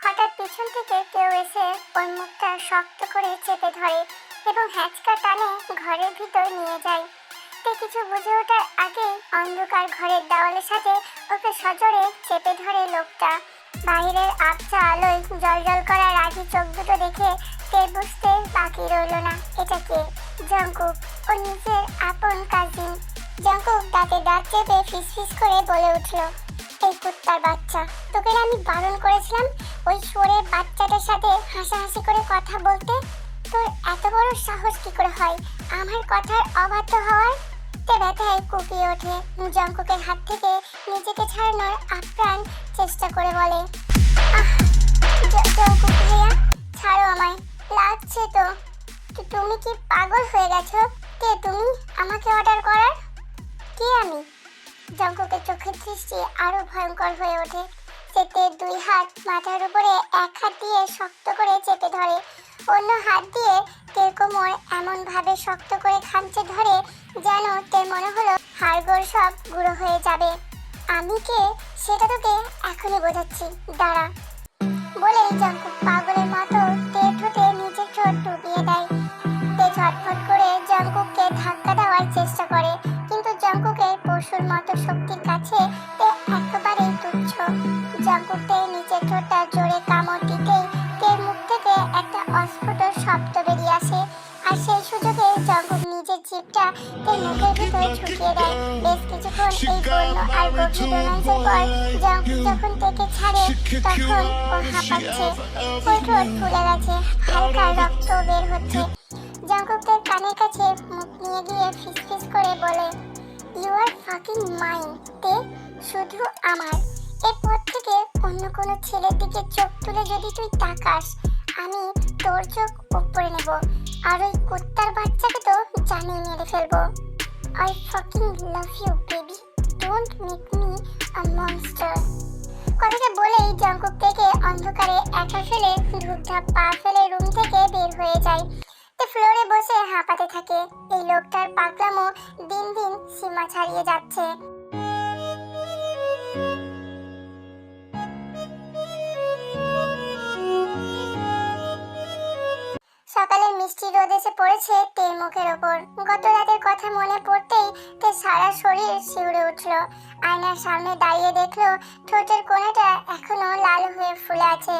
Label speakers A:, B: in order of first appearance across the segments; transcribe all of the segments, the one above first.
A: হঠাৎ পিছন থেকে কেউ এসে ওর মুখটা শক্ত করে চেপে ধরে এবং হ্যাঁচকা টানে ঘরের ভিতর নিয়ে যায়। তে কিছু বুঝে ওঠার আগে অন্ধকার ঘরের দেওয়ালের সাথে ওকে সজোরে চেপে ধরে লোকটা। বাইরের আবছা আলোয় জলজল করা রাগী চোখ দুটো দেখে তে বুঝতে বাকি রইল না এটা কে। জঙ্কুক, ও নিজের আপন কাজিন। জঙ্কুক দাঁতে দাঁত চেপে ফিসফিস করে বলে উঠল, এই কুত্তার বাচ্চা, তোকে আমি বারণ করেছিলাম ওই শুয়োরের বাচ্চাটার সাথে হাসাহাসি করে কথা বলতে? তোর এত বড় সাহস কি করে হয় আমার কথার অবাধ্য হওয়ার? তে ব্যথায় কুপিয়ে ওঠে। জঙ্কুকের হাত থেকে নিজেকে ছাড়ানোর আপ্রাণ চেষ্টা করে বলে, আহ জঙ্কুক ভাইয়া, ছাড়ো আমায়, লাগছে তো। তুমি কি পাগল হয়ে গেছো? কে তুমি আমাকে অর্ডার করার? কে আমি? জঙ্কুকের চোখের দৃষ্টি আরো ভয়ঙ্কর হয়ে ওঠে। সে তের দুই হাত মাথার উপরে এক হাত দিয়ে শক্ত করে চেপে ধরে, অন্য হাত দিয়ে তের কোমর এমন ভাবে শক্ত করে খামচে ধরে যেন তের মনে হলো হাড়গোড় সব গুঁড়ো হয়ে যাবে। আমি কে সেটা তোকে এখনই বোঝাচ্ছি, দাঁড়া বলে জঙ্কুক পাগলের মতো তের ঠোঁটে নিজের ঠোঁট ডুবিয়ে দেয়। তে ছটফট করে জঙ্কুককে ধাক্কা দেওয়ার চেষ্টা করে, কিন্তু জঙ্কুকের পশুর মতো শক্তির কাছে তে একেবারেই তুচ্ছ। জঙ্কুক তের নিচের ঠোঁটটা জোরে কামড় দিতেই তের মুখ থেকে একটা অস্ফুট শব্দ বেরিয়ে আসে, আর সেই সুযোগে জঙ্কুক নিজের জিভটা তের মুখের ভিতরে ঢুকিয়ে দেয়। বেশ কিছুক্ষণ এই বন্য আর গভীর রোমাঞ্চের পর জঙ্কুক যখন তেকে ছাড়ে তখন ও হাঁপাচ্ছে, ওর ঠোঁট ফুলে গেছে, হালকা রক্ত বের হচ্ছে। জঙ্কুকের কানের কাছে মুখ নিয়ে গিয়ে ফিসফিস করে বলে, ইউ আর ফাকিং মাইন তে, শুধু আমার। এরপর থেকে অন্য কোনো ছেলের দিকে চোখ তুলে যদি তুই তাকাস, আমি তোর চোখ উপরে নেব, আর ওই কুত্তার বাচ্চাকে তো জানিয়ে মেরে ফেলবো। I fucking love you baby, don't make me a monster. কথাটা বলেই জঙ্কুক থেকে অন্ধকারে একা ফেলে ধূপধাপ পা ফেলে রুম থেকে বের হয়ে যায়। ফ্লোরে বসে হাঁপাতে থাকে। এই লোকটার পাগলামো দিন দিন সীমা ছাড়িয়ে যাচ্ছে। সকালের মিষ্টি রোদ এসে পড়েছে তের মুখের ওপর। গত রাতের কথা মনে পড়তেই তে সারা শরীর শিউরে উঠল। আয়নার সামনে দাঁড়িয়ে দেখলো ঠোঁটের কোণাটা এখনো লাল হয়ে ফুলে আছে।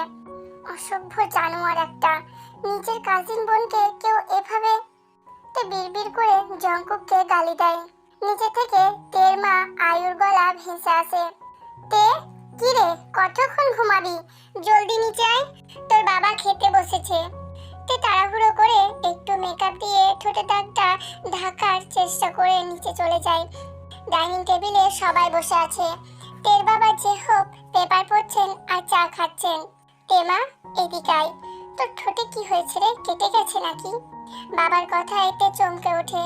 A: অসভ্য জানোয়ার একটা, নিজের কাজিন বোনকে কেউ এভাবে। তে বিড়বিড় করে জঙ্কুককে গালি দেয়। নিচে থেকে তের মা আয়ুর গলা ভেসে আসে, তে কি রে, কতক্ষণ ঘুমাবি? জলদি নিচে আয়, তোর বাবা খেতে বসেছে। তে তাড়াহুড়ো করে একটু মেকআপ দিয়ে ঠোঁটের দাগটা ঢাকার চেষ্টা করে নিচে চলে যায়। ডাইনিং টেবিলে সবাই বসে আছে। তের বাবা যে হোক পেপার পড়ছেন আর চা খাচ্ছেন। তে মা, এদিকে আয়, তোর ঠোঁটে কি হয়েছে রে, কেটে গেছে নাকি? বাবার কথায় তে চমকে ওঠে।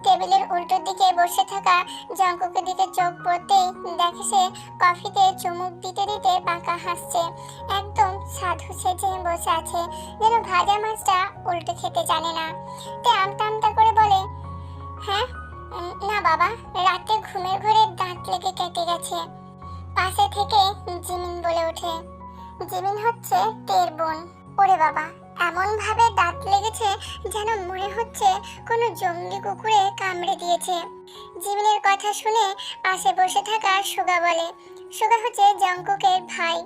A: টেবিলের উল্টো দিকে বসে থাকা জঙ্কুকের দিকে চোখ পড়তেই দেখে সে কফিতে চুমুক দিতে দিতে বাঁকা হাসছে। একদম সাধু সেজে বসে আছে, যেন ভাজা মাছটা উল্টো খেতে জানে না। তে আমতা আমতা করে বলে, হ্যাঁ না বাবা, রাতে ঘুমের ঘরে দাঁত লেগে কেটে গেছে। পাশে থেকে জিমিন বলে ওঠে। জিমিন হচ্ছে তের বোন। ওরে বাবা, এমন ভাবে দাঁত লেগেছে যেন মনে হচ্ছে কোনো জঙ্গলি কুকুরে কামড়ে দিয়েছে। জিমিনের কথা শুনে পাশে বসে থাকা সুগা বলে, সুগা হচ্ছে জঙ্কুকের ভাই।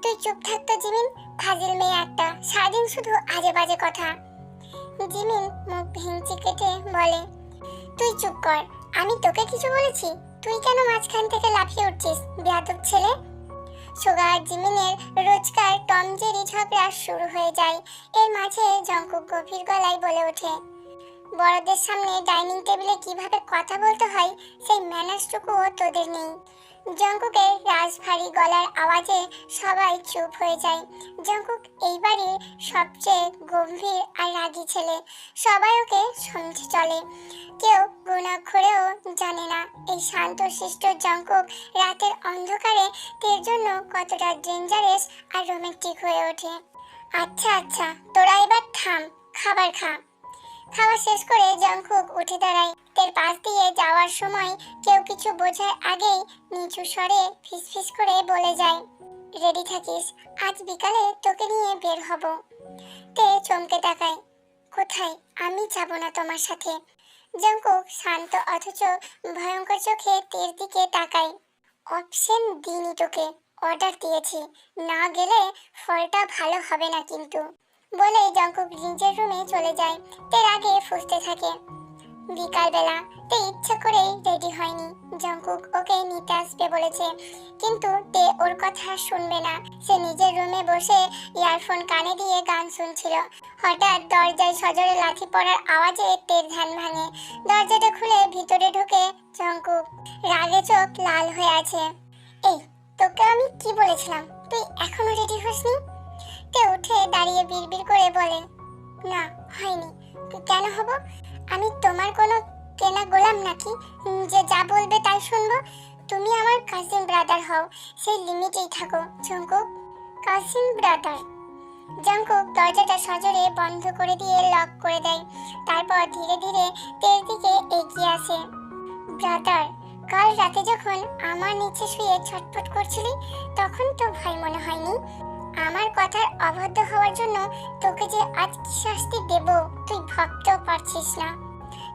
A: তুই চুপ থাকতো জিমিন, ফাজিল মেয়ে একটা, সারাদিন শুধু আজে বাজে কথা। জিমিন মুখ ভেঙচি কেটে বলে, তুই চুপ কর, আমি তোকে কিছু বলেছি? তুই কেন মাঝখান থেকে লাফিয়ে উঠছিস, বেয়াদব ছেলে? সুগা আর জিমিনের রোজকার টম জেরি ঝগড়া শুরু হয়ে যায়। এর মাঝে জঙ্কুক গভীর গলায় বলে ওঠে, বড়দের সামনে ডাইনিং টেবিলে কিভাবে কথা বলতে হয় সেই ম্যানার্সটুকুও তোদের নেই। জঙ্কুকের রাজভারী গলার আওয়াজে সবাই চুপ হয়ে যায়। জঙ্কুক এই বাড়ির সবচেয়ে গম্ভীর আর রাগী ছেলে, সবাই ওকে সমঝে চলে। কেউ গুণাক্ষরেও জানে না এই শান্ত শিষ্ট জঙ্কুক রাতের অন্ধকারে তের জন্য কতটা ডেঞ্জারাস আর রোমান্টিক হয়ে ওঠে। আচ্ছা আচ্ছা, তোরা এবার থাম, খাবার খা। খাওয়া শেষ করে জঙ্কুক উঠে দাঁড়ায়। তের পাশ দিয়ে যাওয়ার সময় কেউ কিছু বোঝার আগেই নিচু স্বরে ফিসফিস করে বলে যায়, রেডি থাকিস, আজ বিকালে তোকে নিয়ে বের হব। তে চমকে তাকায়। কোথায়? আমি যাব না তোমার সাথে। জঙ্কুক শান্ত অথচ ভয়ঙ্কর চোখে তের দিকে তাকায়। অপশন দিইনি তোকে, অর্ডার দিয়েছি, না গেলে ফলটা ভালো হবে না কিন্তু। বলে জঙ্কুক নিজের রুমে চলে যায়। তের আগে ফুঁসতে থাকে। বিকালবেলা তে ইচ্ছা করেই রেডি হয়নি। জঙ্কুক ওকে নিতে আসবে বলেছে, কিন্তু তে ওর কথা শুনবে না। সে নিজের রুমে বসে ইয়ারফোন কানে দিয়ে গান শুনছিল। হঠাৎ দরজায় সজোরে লাথি পড়ার আওয়াজে তের ধ্যান ভাঙে। দরজাটা খুলে ভিতরে ঢুকে জঙ্কুক। রাগে চোখ লাল হয়ে আছে। এই, তোকে আমি কি বলেছিলাম? তুই এখনো রেডি হসনি? তে উঠে দাঁড়িয়ে বিড়বিড় করে বলে, না হয়নি। কেন হব? আমি তোমার কোনো কেনা গোলাম নাকি যে যা বলবে তাই শুনবো? তুমি আমার কাজিন ব্রাদার হও, সেই লিমিটেই থাকো জঙ্কুক। Cousin brother? জঙ্কুক দরজাটা সজোরে বন্ধ করে দিয়ে লক করে দেয়। তারপর ধীরে ধীরে তের দিকে এগিয়ে আসে। ব্রাদার, কাল রাতে যখন আমার নিচে শুয়ে ছটফট করছিলি তখন তো ভয় মনে হয়নি? আমার কথার অবাধ্য হওয়ার জন্য তোকে যে আজ কি শাস্তি দেব তুই ভাবতেও পারছিস না।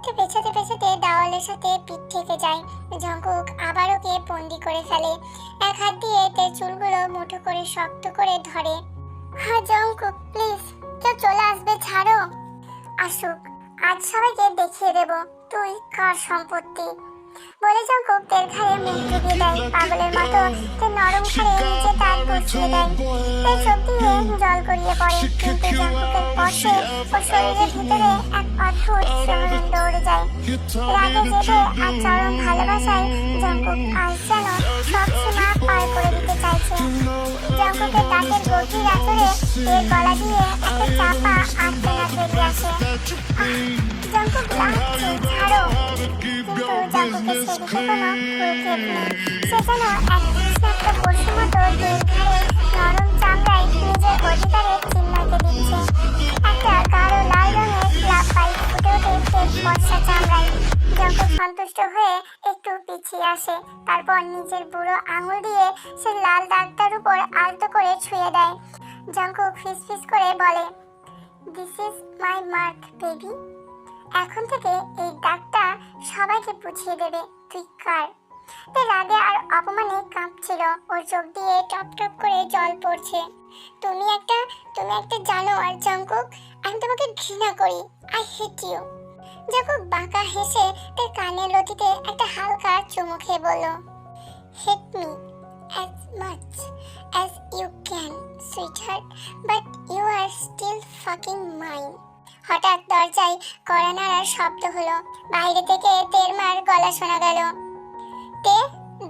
A: তো পেছাতে পেছাতে দেওয়ালের সাথে পিঠ থেকে যায়। জঙ্কুক আবার ওকে বন্দি করে ফেলে। এক হাত দিয়ে তের চুলগুলো মুঠো করে শক্ত করে ধরে। হ্যাঁ জঙ্কুক, প্লিজ, কেউ চলে আসবে, ছাড়ো। আসুক, আজ সবাইকে দেখিয়ে দেব তুই কার সম্পত্তি। বলে জঙ্কুক তের ঘাড়ে মুখ ডুবিয়ে দেয়। পাগলের মতো তের নরম ঘাড়ে নিচে তার বসিয়ে দেয়। তের চোখ দিয়ে জল গড়িয়ে পড়ে, কিন্তু জঙ্কুকের স্পর্শে ওর শরীরের ভিতরে এক অদ্ভুত শিহরণ দৌড়ে যায়। রাগে জেদে আর চরম ভালোবাসায় জঙ্কুক আজ যেন সব সীমা পার করে দিতে চাইছে। জঙ্কুকের দাঁতের গভীর আঁচড়ে তের গলা দিয়ে একটা চাপা আর্তনাদ বেরিয়ে আসে। জঙ্কুক লাগছে, ছাড়ো। কিন্তু জঙ্কুকের সেদিকে কোনো ভ্রুক্ষেপ নেই। সে যেন এক তৃষ্ণার্ত পশুর মতো তের ঘাড়ে নরম চামড়ায় নিজের অধিকারের চিহ্নকে দিচ্ছে। একটা গাঢ় লাল রঙের লাভ পাইপ ফুটে ওঠে তের ফর্সা চামড়ায়। জঙ্কুক সন্তুষ্ট হয়ে একটু পিছিয়ে আসে। তারপর নিজের বুড়ো আঙুল দিয়ে সে লাল দাগটার উপর আলতো করে ছুঁয়ে দেয়। জঙ্কুক ফিসফিস করে বলে, this is my mark baby. এখন থেকে এই দাগটা সবাইকে বুঝিয়ে দেবে তুই কার। তে রাগে আর অপমানে কাঁপছিল। ওর চোখ দিয়ে টপ টপ করে জল পড়ছে। তুমি একটা জানোয়ার জঙ্কুক। আমি তোমাকে ঘৃণা করি। I hate you. জঙ্কুক বাঁকা হেসে তার কানের লতিতে একটা হালকা চুমু খেয়ে বলল, হেট me as much as you can, sweetheart, but you are still fucking mine. হঠাৎ দরজায় কড়া নাড়ার শব্দ হলো। বাইরে থেকে তের মার গলা শোনা গেল। তে,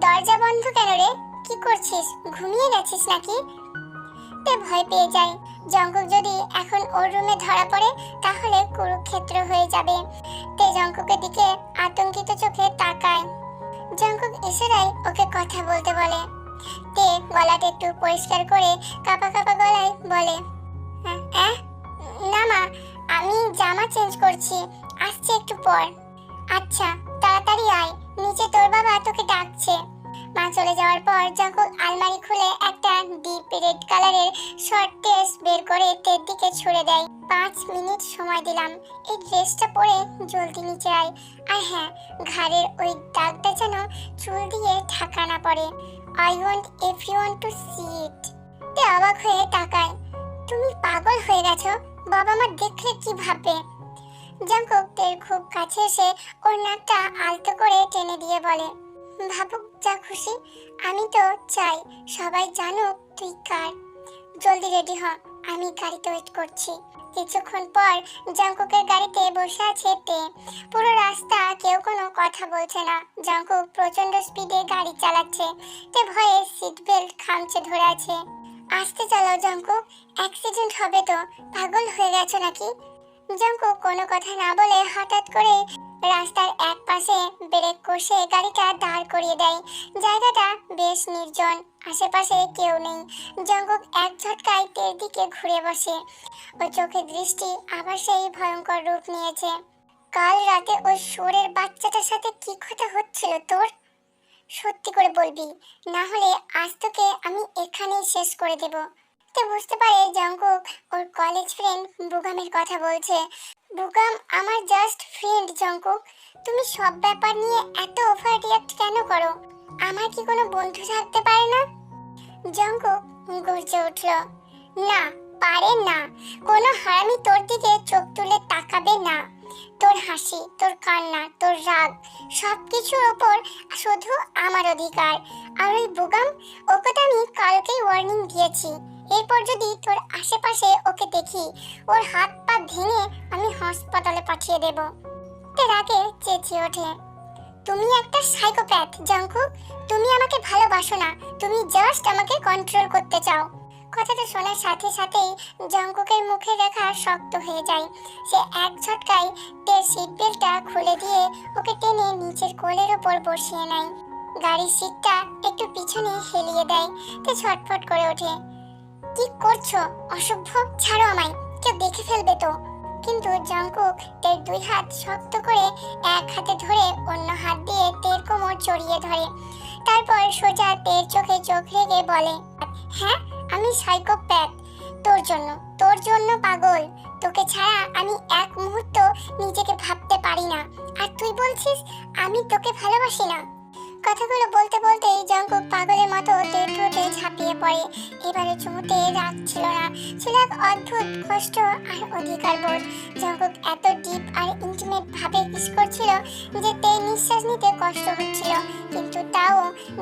A: দরজা বন্ধ কেন রে? কি করছিস? ঘুমিয়ে গেছিস নাকি? তে ভয় পেয়ে যায়। জঙ্কুক যদি এখন ওর রুমে ধরা পড়ে তাহলে কুরুক্ষেত্র হয়ে যাবে। তে জঙ্কুকের দিকে আতঙ্কিত চোখে তাকায়। জঙ্কুক ইশারায় ওকে কথা বলতে বলে। তে গলাটা একটু পরিষ্কার করে কাঁপা কাঁপা গলায় বলে, না মা, আমি জামা চেঞ্জ করছি, আসছে একটু পর। আচ্ছা, তাড়াতাড়ি আয়, নিচে তোর বাবা তোকে ডাকছে। মা চলে যাওয়ার পর জঙ্কুক আলমারি খুলে একটা ডিপ রেড কালারের শর্ট ড্রেস বের করে তের দিকে ছুড়ে দেয়। 5 মিনিট সময় দিলাম, এই ড্রেসটা পরে জলদি নিচে আয়। আর হ্যাঁ, ঘাড়ের ওই দাগটা যেন চুল দিয়ে ঢাকা না পড়ে। I want everyone to see it. তে অবাক হয়ে তাকায়। তুমি পাগল হয়ে গেছো? বাবা মা দেখলে কি ভাববে? জঙ্কুক তের খুব কাছে এসে ওর নাকটা আলতো করে টেনে দিয়ে বলে, ভাবুক যা খুশি, আমি তো চাই সবাই জানুক তুই কার। জলদি রেডি হ, আমি গাড়িতে ওয়েট করছি। কিছুক্ষণ পর জঙ্কুকের গাড়িতে বসে আছে তে। পুরো রাস্তা কেউ কোনো কথা বলছে না। জঙ্কুক প্রচন্ড স্পিডে গাড়ি চালাচ্ছে। তে ভয়ে সিট বেল্ট খামচে ধরে আছে। আস্তে চালাও জঙ্কুক, অ্যাক্সিডেন্ট হবে তো। পাগল হয়ে গেছো নাকি? জঙ্কুক কোনো কথা না বলে হঠাৎ করে রাস্তার এক পাশে ব্রেক কষে গাড়িটা দাঁড় করিয়ে দেয়। জায়গাটা বেশ নির্জন, আশেপাশে কেউ নেই। জঙ্কুক এক ঝটকায় তের দিকে ঘুরে বসে। ওর চোখের দৃষ্টি আবার সেই ভয়ঙ্কর রূপ নিয়েছে। কাল রাতে ওই শোরের বাচ্চাটার সাথে কি কথা হচ্ছিল তোর? সত্যি করে বলবি, না হলে আজ তোকে আমি এখানেই শেষ করে দেব। তে বুঝতে পারে জঙ্কুক ওর কলেজ ফ্রেন্ড বুগামের কথা বলছে। বুগাম আমার জাস্ট ফ্রেন্ড জঙ্কুক, তুমি সব ব্যাপার নিয়ে এত ওভার রিঅ্যাক্ট কেন করো? আমার কি কোনো বন্ধু থাকতে পারে না? জঙ্কুক গর্জে উঠল, না পারে না, কোনো হারামি তোর দিকে চোখ তুলে তাকাবে না। তোর হাসি, তোর কান্না, তোর রাগ, সবকিছুর ওপর শুধু আমার অধিকার। আর ওই বুগাম, ওকে তো আমি কালকেই ওয়ার্নিং দিয়েছি, এরপর যদি তোর আশেপাশে ওকে দেখি, ওর হাত পা ভেঙে আমি হাসপাতালে পাঠিয়ে দেব। তার আগে চেঁচিয়ে ওঠে, তুমি একটা সাইকোপ্যাথ জঙ্কুক, তুমি আমাকে ভালোবাসো না, তুমি জাস্ট আমাকে কন্ট্রোল করতে চাও। কথাটা শোনার সাথে সাথেই জঙ্কুকের মুখে রেখা শক্ত হয়ে যায়। সে এক ঝটকায় তের সিট বেল্টটা খুলে দিয়ে ওকে টেনে নিচের কোলের ওপর বসিয়ে নেয়। গাড়ির সিটটা একটু পিছনে হেলিয়ে দেয়। তে ছটফট করে ওঠে, কি করছো অসভ্য, ছাড়ো আমায়, কেউ দেখে ফেলবে তো। কিন্তু জঙ্কুক তের দুই হাত শক্ত করে এক হাতে ধরে অন্য হাত দিয়ে তের কোমর জড়িয়ে ধরে। তারপর সোজা তের চোখে চোখ রেখে বলে, হ্যাঁ আমি সাইকোপ্যাথ, তোর জন্য পাগল, তোকে ছাড়া আমি এক মুহূর্ত নিজেকে ভাবতে পারি না, আর তুই বলছিস আমি তোকে ভালোবাসি না। কথাগুলো বলতে বলতেই জঙ্কুক পাগলের মতো তের ঠোঁটে ঝাঁপিয়ে পড়ে। এবারে চুমুতে রাগ ছিল না, ছিল এক অদ্ভুত কষ্ট আর অধিকার বোধ। জঙ্কুক এত ডিপ আর ইন্টিমেট ভাবে কিস করছিল যে তের নিঃশ্বাস নিতে কষ্ট হচ্ছিল, কিন্তু তাও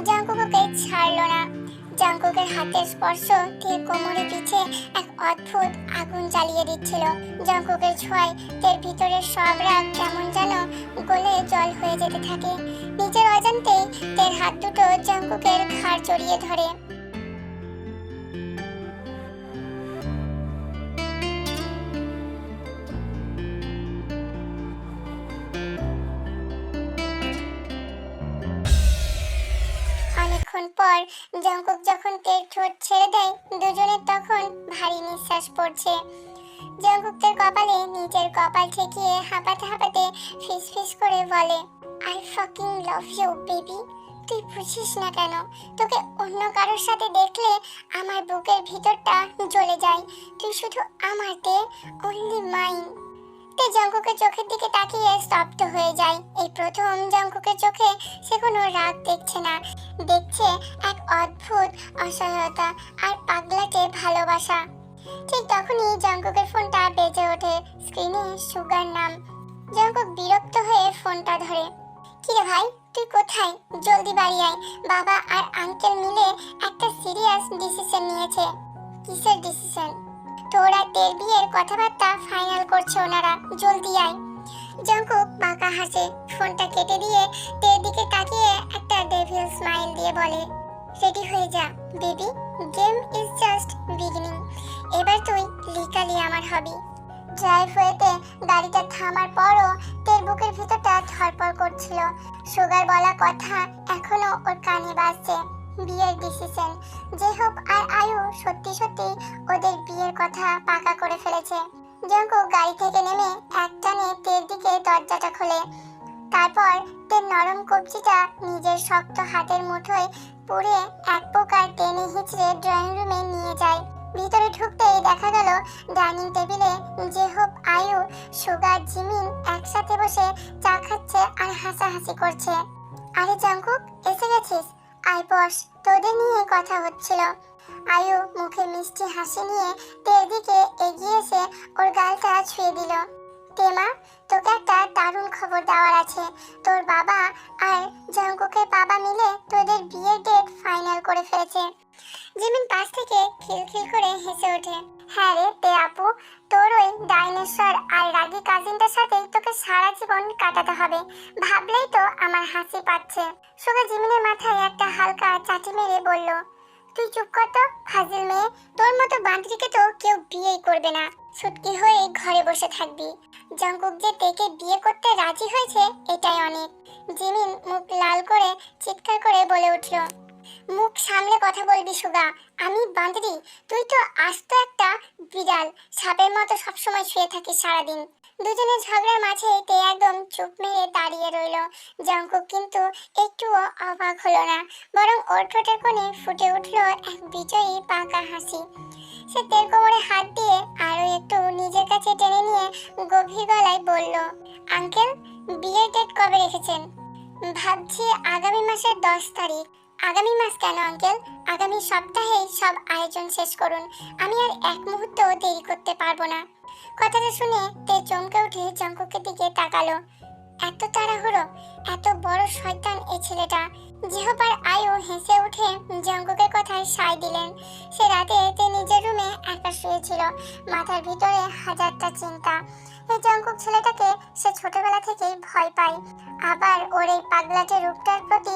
A: জঙ্কুক ওকে ছাড়লো না। জঙ্কুকের হাতের স্পর্শ তের কোমরে পিছে এক অদ্ভুত আগুন জ্বালিয়ে দিচ্ছিল। জঙ্কুকের ছোঁয়ায় তের ভিতরের সব রাগ কেমন যেন গলে জল হয়ে যেতে থাকে। নিজের অজান্তেই তের হাত দুটো জঙ্কুকের ঘাড় জড়িয়ে ধরে। অনেকক্ষণ পর জঙ্কুক যখন তের ঠোঁট ছেড়ে দেয়, দুজনের তখন ভারী নিঃশ্বাস পড়ছে। জঙ্কুক তের কপালে নিজের কপাল ঠেকিয়ে হাঁপাতে হাঁপাতে ফিস ফিস করে বলে, I fucking love you baby. তুই বুঝিস না কেন? তোকে অন্য কারোর সাথে দেখলে আমার বুকের ভিতরটা জ্বলে যায়। তুই শুধু আমার তে, অনলি মাইন। তে জঙ্কুকের চোখের দিকে তাকিয়ে স্তব্ধ হয়ে যায়। এই প্রথম জঙ্কুকের চোখে সে কোনো রাগ দেখছে না, দেখছে এক অদ্ভুত অসহায়তা আর পাগলাটে ভালোবাসা। ঠিক তখনই জঙ্কুকের ফোনটা বেজে ওঠে। স্ক্রিনে সুগার নাম। জঙ্কুক বিরক্ত হয়ে ফোনটা ধরে। কিরে ভাই, তুই কোথায়? জলদি বাড়ি আয়, বাবা আর আঙ্কেল মিলে একটা সিরিয়াস ডিসিশন নিয়েছে। কিসের ডিসিশন? তোর আর তের বিয়ের কথাবার্তা ফাইনাল করছে ওনারা, জলদি আয়। জঙ্কুক বাঁকা হাসে, ফোনটা কেটে দিয়ে তের দিকে তাকিয়ে একটা ডেভিল স্মাইল দিয়ে বলে, রেডি হয়ে যা baby, game is just beginning. এবার তুই লিগালি আমার হবি। ড্রাইভওয়েতে গাড়িটা থামার পরও তের বুকের ভিতরটা ধড়পড় করছিল। সুগার বলা কথা এখনো ওর কানে বাজছে। বিয়ের ডিসিশন, যে হোক আর আয়ু সত্যি সত্যি ওদের বিয়ের কথা পাকা করে ফেলেছে। জঙ্কুক গাড়ি থেকে নেমে একটানে তের দিকে দরজাটা খোলে। তারপর তের নরম কবজিটা নিজের শক্ত হাতের মুঠোয় পুরে এক প্রকার টেনে হিঁচড়ে ড্রয়িং রুমে নিয়ে যায়। ভিতরে ঢুকতেই দেখা গেল ডাইনিং টেবিলে জেহব, আয়ু, সুগার, জিমিন একসাথে বসে চা খাচ্ছে আর হাসাহাসি করছে। আরে জঙ্কুক, এসে গেছিস? আয় বস, তোদের নিয়ে কথা হচ্ছিল। আয়ু মুখে মিষ্টি হাসি নিয়ে তের দিকে এগিয়ে এসে ওর গালটা ছুঁয়ে দিল। তেমা, তোকে একটা দারুণ খবর দেওয়ার আছে। তোর বাবা আর জঙ্কুকের বাবা মিলে তোদের বিয়ের ডেট ফাইনাল করে ফেলেছে। জিমিন পাশ থেকে খিলখিল করে হেসে ওঠে। হ্যাঁ রে তে আপু, তোর ওই ডাইনোসর আর রাগী কাজিনটার সাথে তোকে সারা জীবন কাটাতে হবে, ভাবলেই তো আমার হাসি পাচ্ছে। সুগা জিমিনের মাথায় একটা হালকা চাটি মেরে বলল, তুই চুপ কর তো ফাজিল মেয়ে, তোর মতো বান্দ্রিকে তো কেউ বিয়েই করবে না, ছুটকি হয়ে ঘরে বসে থাকবি। জঙ্কুক যে তেকে বিয়ে করতে রাজি হয়েছে এটাই অনেক। জিমিন মুখ লাল করে চিৎকার করে বলে উঠল, মুখ সামলে কথা বলবি সুগা। আমি বান্ধবী, তুই তো আস্ত একটা বিড়াল, সাপের মতো সবসময় শুয়ে থাকিস সারাদিন। দুজনের ঝগড়ার মাঝে তে একদম চুপ মেরে দাঁড়িয়ে রইল। জঙ্কুক কিন্তু একটুও অবাক হলো না, বরং ওর ঠোঁটের কোণে ফুটে উঠল এক বিজয়ী পাকা হাসি। সে তের কোমরে হাত দিয়ে আরো একটু নিজের কাছে টেনে নিয়ে গভীর গলায় বলল, আঙ্কেল, বিয়ের ডেট কবে রেখেছেন? ভাবছি আগামী মাসের 10 তারিখ। আগামী মাস কেন আঙ্কেল? আগামী সপ্তাহে সব আয়োজন শেষ করুন। আমি আর এক মুহূর্ত দেরি করতে পারবো না। কথাটা শুনে তে চমকে উঠে জঙ্কুকের দিকে তাকালো। এত তাড়াহুড়ো? এত বড় শয়তান এই ছেলেটা। জিহবার আয়ু হেসে উঠে জঙ্কুকের কথায় সায় দিলেন। সে রাতে তে নিজের রুমে একা শুয়েছিল, মাথার ভিতরে হাজারটা চিন্তা। এই জঙ্কুক ছেলেটাকে সে ছোটবেলা থেকেই ভয় পায়, আবার ওর এই পাগলাটে রূপটার প্রতি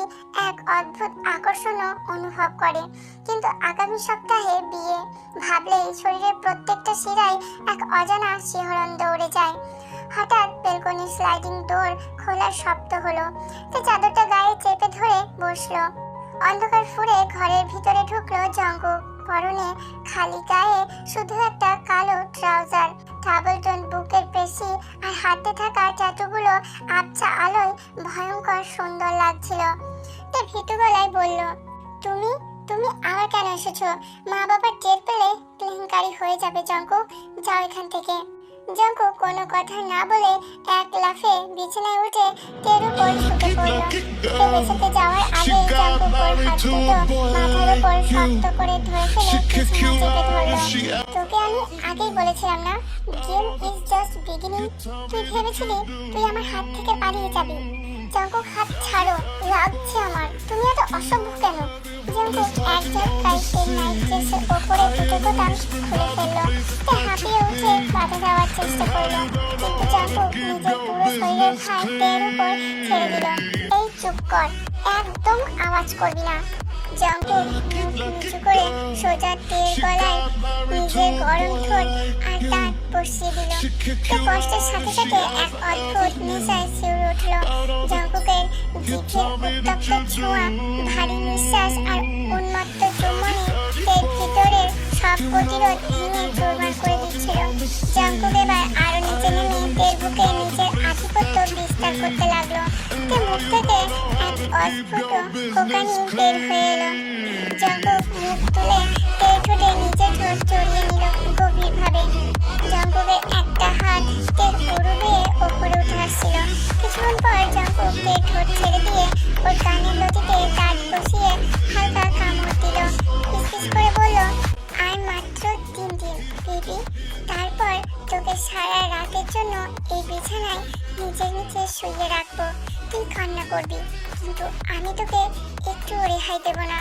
A: এক অদ্ভুত আকর্ষণও অনুভব করে। কিন্তু আগামী সপ্তাহে বিয়ে ভাবলেই শরীরের প্রত্যেকটা শিরায় এক অজানা শিহরণ দৌড়ে যায়। হঠাৎ বেলকনির স্লাইডিং ডোর খোলার শব্দ হলো। সে চাদরটা গায়ে চেপে ধরে বসলো। অন্ধকার ফুঁড়ে ঘরের ভিতরে ঢুকলো জঙ্কুক। পরনে খালি গায়ে শুধু একটা কালো ট্রাউজার, ডাবল টোন বুকের পেশি আর হাতে থাকা ট্যাটুগুলো আবছা আলোয় ভয়ঙ্কর সুন্দর লাগছিল। তে ভীতু গলায় বলল, তুমি তুমি আবার কেন এসেছো? মা বাবা টের পেলে কেলেঙ্কারি হয়ে যাবে জঙ্কুক, যাও এখান থেকে। জঙ্কুক কোনো কথা না বলে এক লাফে বিছানায় উঠে তের উপর ঝুঁকে পড়ল। তে বেঁচেতে যাওয়ার আগে জঙ্কুক ওর হাত দুটো মাথার উপর শক্ত করে ধরে ফেলে বিছানায় চেপে ধরল। তোকে আমি আগেই বলেছিলাম না, গেম ইজ জাস্ট বিগিনিং। তুই ভেবেছিলি তুই আমার হাত থেকে পালিয়ে যাবি? জঙ্কুক, হাত ছাড়ো, লাগছে আমার। তুমি এত অসভ্য কেন? জঙ্কুক এক ঝটকায় তের নাইট ড্রেসের ওপরে দুটো বোতাম খুলে ফেলল। তে হাঁপিয়ে উঠে বাধা দেওয়ার চেষ্টা করলো, কিন্তু জঙ্কুক নিজের পুরো শরীরের ভার তের উপর ছেড়ে দিল। এই চুপ কর, একদম আওয়াজ করবি না। জঙ্কুক মুখ নিচু করে সোজা তের গলায় নিজের গরম ঠোঁট আর দাঁত বসিয়ে দিল। তে কষ্টের সাথে সাথে এক অদ্ভুত নেশায় শিউরে উঠল। জঙ্কুকের জিভের উত্তপ্ত ছোঁয়া, ভারী নিঃশ্বাস আর উন্মত্ত চুম্বনে তের ভিতরের সব প্রতিরোধ ভেঙে চুরমার করে দিচ্ছিল। জঙ্কুক এবার আরো নিচে নেমে তের বুকে নিজের আধিপত্য বিস্তার করতে লাগলো। তে মুখ থেকে এক অদ্ভুত কোকানি বের হয়ে এলো। জঙ্কুক মুখ তুলে তের ঠোঁটে নিজের ঠোঁট জড়িয়ে নিল গভীরভাবে। জঙ্কুকের একটা হাত তের পুরু বেয়ে ওপরে উঠে আসছিল। কিছুক্ষণ পর জঙ্কুক তের ঠোঁট ছেড়ে দিয়ে ওর কানের লতিতে দাঁত বসিয়ে হালকা কামড় দিল। ফিসফিস করে বলল, আর মাত্র 3 দিন বেবি, তারপর তোকে সারা রাতের জন্য এই বিছানায় নিজের নিচে শুইয়ে রাখবো। তুই কান্না করবি, কিন্তু আমি তোকে একটু রেহাই দেব না।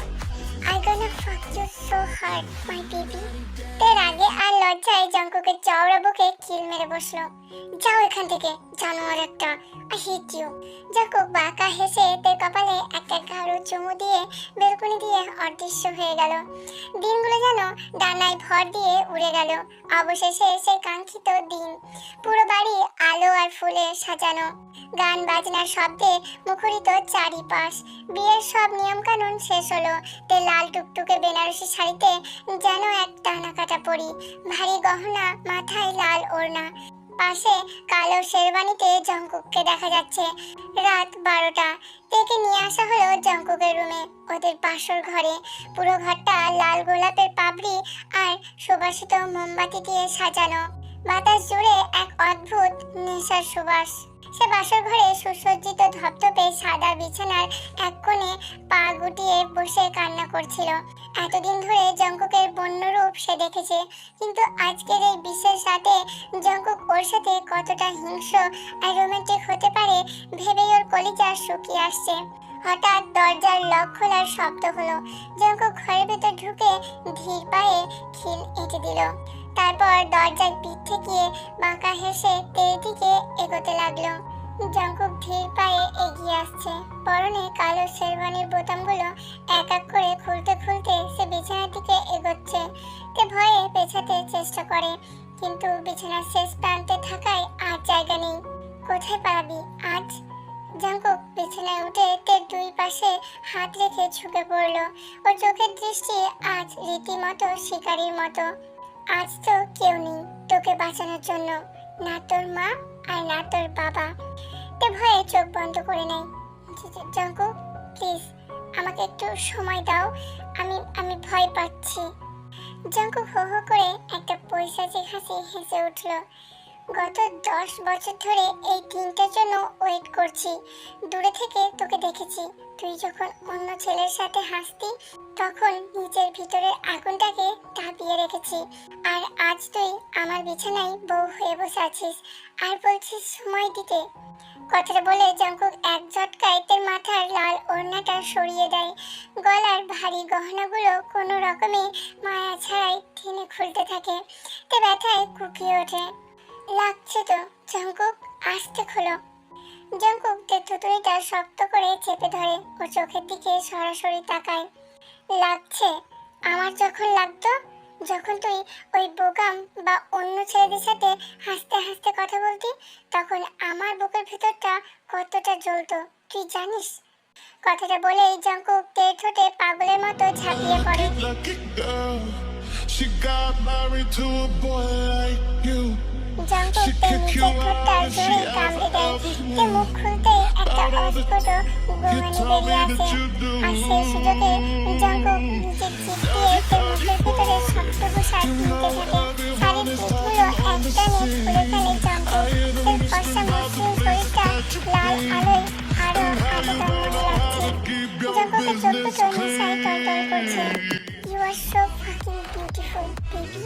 A: I gonna fuck you so hard, my baby. তের আগে আর লজ্জায় জঙ্কুকের চওড়া বুকে কিল মেরে বসলো। যাও এখান থেকে, জানোয়ার একটা, I hate you. জঙ্কুক বাঁকা হেসে তের কপালে একটা গাঢ় চুমু দিয়ে বেলকনি দিয়ে অদৃশ্য হয়ে গেল। দিনগুলো যেন ডানায় ভর দিয়ে উড়ে গেল। অবশেষে সেই কাঙ্ক্ষিত দিন। পুরো বাড়ি আলো আর ফুলে সাজানো, গান বাজনার শব্দে মুখরিত চারিপাশ। বিয়ের সব নিয়ম কানুন শেষ হলো। তে লাল টুকটুকে বেনারসি শাড়িতে যেন এক টানা কাটা পরি, ভারী গহনা, মাথায় লাল ওড়না। পাশে কালো শেরওয়ানিতে জঙ্কুককে দেখা যাচ্ছে। রাত 12টা। তেকে নিয়ে আসা হলো জঙ্কুকের রুমে, ওদের বাসর ঘরে। পুরো ঘরটা লাল গোলাপের পাপড়ি আর সুবাসিত মোমবাতি দিয়ে সাজানো। বাতাস জুড়ে এক অদ্ভুত নেশার সুবাস। সে বাসর ঘরে সুসজ্জিত ধপধপে সাদা বিছানার এক কোণে পা গুটিয়ে বসে কান্না করছিল। এতদিন ধরে জঙ্কুকের বন্য রূপ সে দেখেছে, কিন্তু আজকের এই বিশেষ রাতে জঙ্কুক ওর সাথে কতটা হিংস্র আর রোমান্টিক হতে পারে ভেবেই ওর কলিজা শুকিয়ে আসছে। হঠাৎ দরজার লক খোলার শব্দ হলো। জঙ্কুক ঘরের ভেতর ঢুকে ধীর পায়ে খিল এঁটে দিল। তারপর দরজায় পিঠ ঠেকিয়ে বাঁকা হেসে তের দিকে এগোতে লাগলো। জঙ্কুক ধীর পায়ে এগিয়ে আসছে। পরনে কালো শেরওয়ানির বোতামগুলো এক এক করে খুলতে খুলতে সে বিছানার দিকে এগোচ্ছে। তে ভয়ে পেছাতে চেষ্টা করে, কিন্তু বিছানার শেষ প্রান্তে থাকায় আর জায়গা নেই। কোথায় পালাবি আজ? জাঙ্কুক বিছানায় উঠে তের দুই পাশে হাত রেখে ঝুঁকে পড়ল। ওর চোখের দৃষ্টি আজ রীতিমতো শিকারীর মতো। আজ তো কেউ নেই তোকে বাঁচানোর জন্য, না তোর মা আর না তোর বাবা। তে ভয়ে চোখ বন্ধ করে নেয়। জাঙ্কুক প্লিজ আমাকে একটু সময় দাও, আমি আমি ভয় পাচ্ছি। জাঙ্কুক হো হো করে একটা পৈশাচিক হাসি হেসে উঠল। গত 10 বছর ধরে এই দিনটার জন্য ওয়েট করছি। দূরে থেকে তোকে দেখেছি, তুই যখন অন্য ছেলের সাথে হাসতি তখন নিজের ভিতরের আগুনটাকে দাবিয়ে রেখেছি। আর আজ তুই আমার বিছানায় বউ হয়ে বসে আছিস আর বলছিস সময় দিতে। কথাটা বলে জাঙ্কুক এক ঝটকায় তের মাথার লাল ওড়নাটা সরিয়ে দেয়। গলার ভারী গহনাগুলো কোনো রকমে মায়া ছাড়াই টেনে খুলতে থাকে। তে ব্যথায় কুকিয়ে ওঠে। লাগছে তো জাঙ্কুক, আস্তে খোলো। জাঙ্কুক তের থুতুনিটা শক্ত করে চেপে ধরে ও চোখের দিকে সরাসরি তাকায়। লাগছে? আমার যখন লাগতো, যখন তুই ওই বোগাম বা অন্য ছেলেদের সাথে হাসতে হাসতে কথা বলতি, তখন আমার বুকের ভেতরটা কতটা জ্বলতো তুই জানিস? কথাটা বলেই জাঙ্কুক তের ঠোঁটে পাগলের মতো ঝাঁপিয়ে পড়ে। জাঙ্কুক তের নিচের ঠোঁটটা জোরে কামড়ে দেয়। তে মুখ খুলতেই একটা অস্ফুট গোঙানি বেরিয়ে আসে। আর সেই সুযোগে জাঙ্কুক নিজের জিভ দিয়ে তের মুখের ভেতরে শক্ত ঘুষা নিতে থাকে। শাড়ির পিঠগুলো একটানে খুলে ফেলে জাঙ্কুক। তের ফর্সা মসৃণ শরীরটা লাল আলোয় আরো আবেদনময় লাগছে। জাঙ্কুকের চোখ দুটো নেশায় টলটল করছে। You are so fucking beautiful baby.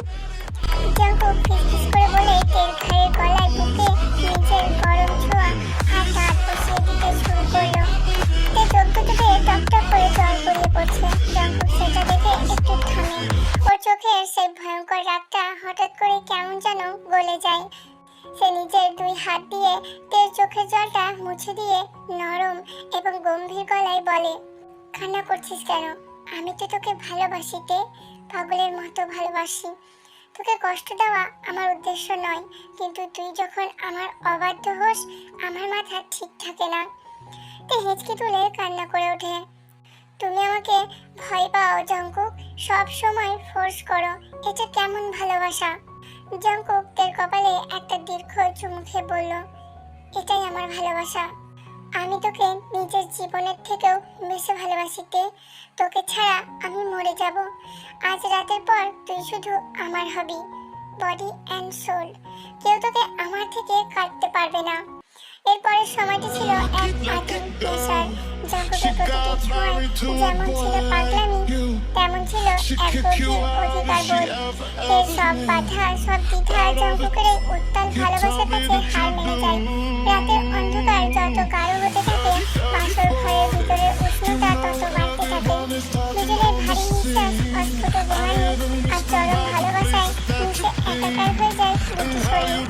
A: Jungkook ফিসফিস করে বলে তের ঘাড়ের গলায় বুকে নিজের গরম ছোঁয়া হাত বসিয়ে দিতে শুরু করলো। তে চোখ দুটো দিয়ে টকটক করে জল গড়িয়ে পড়ছে। জাঙ্কুক সেটা দেখে একটু থামে। ওর চোখের সেই ভয়ঙ্কর রাগটা হঠাৎ করে কেমন যেন গলে যায়। সে নিজের দুই হাত দিয়ে তের চোখের জলটা মুছে দিয়ে নরম এবং গম্ভীর গলায় বলে, কান্না করছিস কেন? আমি তো তোকে ভালোবাসি তে, পাগলের মতো ভালোবাসি। তোকে কষ্ট দেওয়া আমার উদ্দেশ্য নয়, কিন্তু তুই যখন আমার অবাধ্য হোস আমার মাথা ঠিক থাকে না। তে হেঁচকি তুলে কান্না করে ওঠে। তুমি আমাকে ভয় পাও জাঙ্কুক, সব সময় ফোর্স করো, এটা কেমন ভালোবাসা? জাঙ্কুক তের কপালে একটা দীর্ঘ চুমু খেয়ে বলল, এটাই আমার ভালোবাসা। আমি তোকে নিজের জীবনের থেকেও বেশি ভালোবাসি তে। তোকে ছাড়া আমি মরে যাব। আজ রাতের পর তুই শুধু আমার হবি, বডি অ্যান্ড সোল। কেউ তোকে আমার থেকে কাটতে পারবে না। এরপরের সময়টি ছিল এক আদিম পেশার। জাঙ্কুকের প্রতিটি ছোঁয়ায় যেমন ছিল পাগলামি, তেমন ছিল এক গভীর অধিকারবোধ। এর সব বাধা, সব দ্বিধা জাঙ্কুকের এই উত্তাল ভালোবাসার কাছে হার মেনে যায়। রাতের অন্ধকার যত গাঢ় হতে থাকে, বাসর ঘরের ভিতরের উষ্ণতা তত বাড়তে থাকে। দুজনের ভারী নিঃশ্বাস, অস্ফুট গোঙানি আর চরম ভালোবাসায় মিশে একাকার হয়ে যায় দুটি শরীর।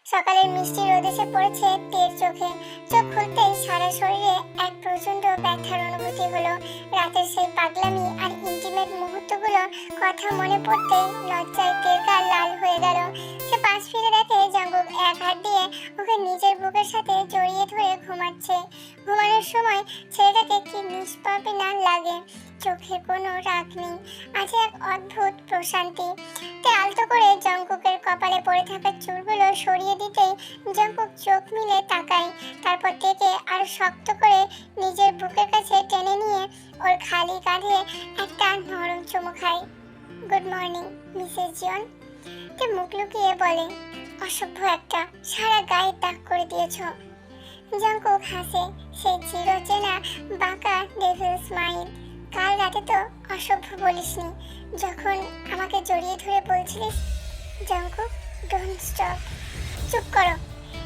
A: সকালের মিষ্টি রোদ এসে পড়েছে তের চোখে। চোখ খুলতেই সারা শরীরে এক প্রচন্ড ব্যথার অনুভূতি হলো। রাতের সেই পাগলামি আর ইন্টিমেট মুহূর্তগুলোর কথা মনে পড়তেই লজ্জায় তের গাল লাল হয়ে গেল। সে পাশ ফিরে দেখে জাঙ্কুক এক হাত দিয়ে ওকে নিজের বুকের সাথে জড়িয়ে ধরে ঘুমাচ্ছে। ঘুমানোর সময় ছেলেটাকে কি নিষ্পাপী না লাগে। চোখে কোনো রাগ নেই, আছে এক অদ্ভুত প্রশান্তি। তে আলতো করে জাঙ্কুকের কপালে পড়ে থাকা চুলগুলো সরিয়ে দিতেই জাঙ্কুক চোখ মিলে তাকায়। তারপর থেকে আরো শক্ত করে নিজের বুকের কাছে টেনে নিয়ে ওর খালি কাঁধে একটা নরম চুমু খায়। গুড মর্নিং মিসেস জন। তে মুখ লুকিয়ে বলে, অসভ্য একটা, সারা গায়ে দাগ করে দিয়েছ। জাঙ্কুক হাসে, সেই চিরচেনা বাঁকা ডেভিল স্মাইল। কাল রাতে তো অসভ্য বলিসনি, যখন আমাকে জড়িয়ে ধরে বলছিলিস জাঙ্কুক ডোন্ট স্টপ। চুপ করো।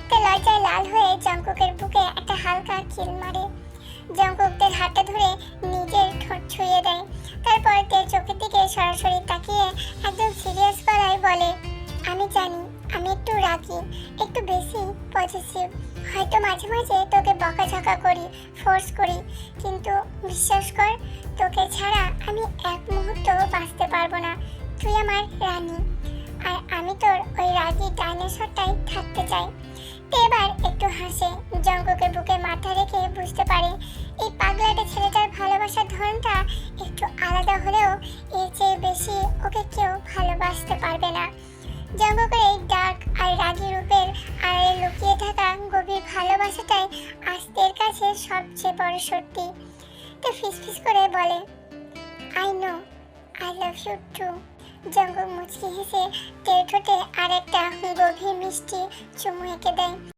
A: তে লজ্জায় লাল হয়ে জাঙ্কুকের বুকে একটা হালকা কিল মারে। জাঙ্কুক তের হাতটা ধরে নিজের ঠোঁট ছুঁয়ে দেয়। তারপর তের চোখের দিকে সরাসরি তাকিয়ে একদম সিরিয়াস গলায় বলে, আমি জানি আমি একটু রাগী, একটু বেশি পজিটিভ, হয়তো মাঝে মাঝে তোকে বকাঝকা করি, ফোর্স করি, কিন্তু বিশ্বাস কর তোকে ছাড়া আমি এক মুহূর্ত বাঁচতে পারবো না। তুই আমার রানী, আর আমি তোর ওই রাগী ডাইনোসরটাই থাকতে চাই। তে এবার একটু হাসে। জঙ্গকের বুকে মাথা রেখে বুঝতে পারে এই পাগলাটে ছেলেটার ভালোবাসার ধরনটা একটু আলাদা হলেও এর চেয়ে বেশি ওকে কেউ ভালোবাসতে পারবে না। জঙ্গকের এই ডার্ক আর রাগী রূপের আড়ালে লুকিয়ে থাকা গভীর ভালোবাসাটাই আস্তের কাছে সবচেয়ে বড় সত্যি। তো ফিসফিস করে বলে, I know I love you too. Jungkook মুচকি হেসে তের ঠোঁটে আর একটা গভীর মিষ্টি চুমু এঁকে দেয়।